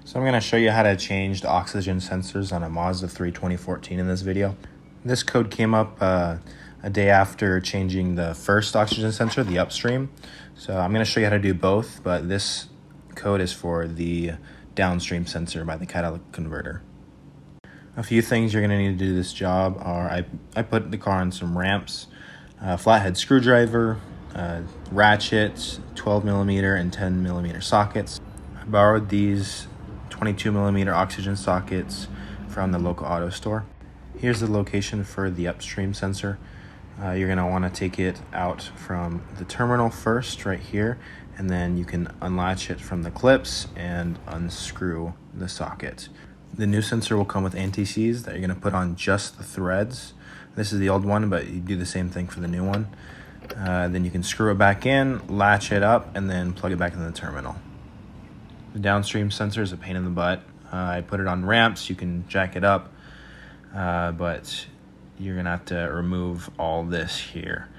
So I'm going to show you how to change the oxygen sensors on a Mazda3 2014 in this video. This code came up a day after changing the first oxygen sensor, the Upstream. So I'm going to show you how to do both, but this code is for the Downstream sensor by the catalytic converter. A few things you're going to need to do this job are I put the car on some ramps, flathead screwdriver, ratchets, 12mm and 10mm sockets. I borrowed these 22mm oxygen sockets from the local auto store. Here's the location for the Upstream sensor. You're going to want to take it out from the terminal first, right here, and then you can unlatch it from the clips and unscrew the socket. The new sensor will come with anti-seize that you're going to put on just the threads. This is the old one, but you do the same thing for the new one. Then you can screw it back in, latch it up, and then plug it back into the terminal. The Downstream sensor is a pain in the butt. I put it on ramps, you can jack it up, but you're gonna have to remove all this here.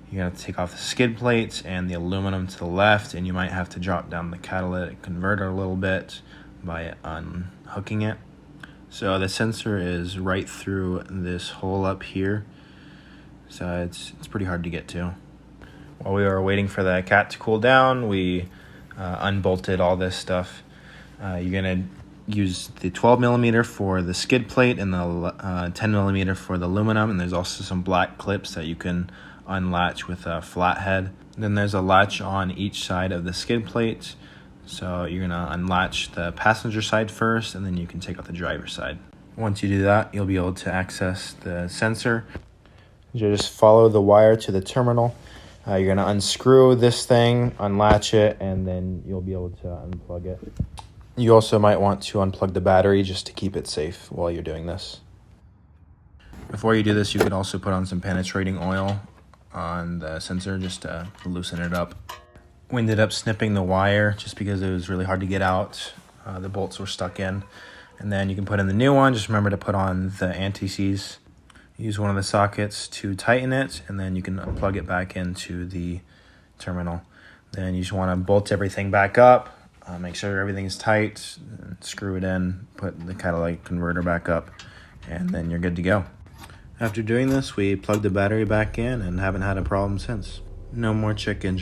You're gonna have to take off the skid plates and the aluminum to the left, and you might have to drop down the catalytic converter a little bit by unhooking it. So the sensor is right through this hole up here, so it's pretty hard to get to. While we were waiting for the cat to cool down, we unbolted all this stuff. You're gonna use the 12mm for the skid plate and the 10mm for the aluminum, and there's also some black clips that you can unlatch with a flathead. Then there's a latch on each side of the skid plate, so you're gonna unlatch the passenger side first, and then you can take out the driver's side. Once you do that, you'll be able to access the sensor. You just follow the wire to the terminal. You're gonna unscrew this thing, unlatch it, and then you'll be able to unplug it. You also might want to unplug the battery just to keep it safe while you're doing this. Before you do this, you could also put on some penetrating oil on the sensor just to loosen it up. We ended up snipping the wire just because it was really hard to get out. The bolts were stuck in. And then you can put in the new one. Just remember to put on the anti-seize. Use one of the sockets to tighten it, and then you can plug it back into the terminal. Then you just want to bolt everything back up, make sure everything's tight, screw it in, put the catalytic converter back up, and then you're good to go. After doing this, we plugged the battery back in and haven't had a problem since. No more check engine.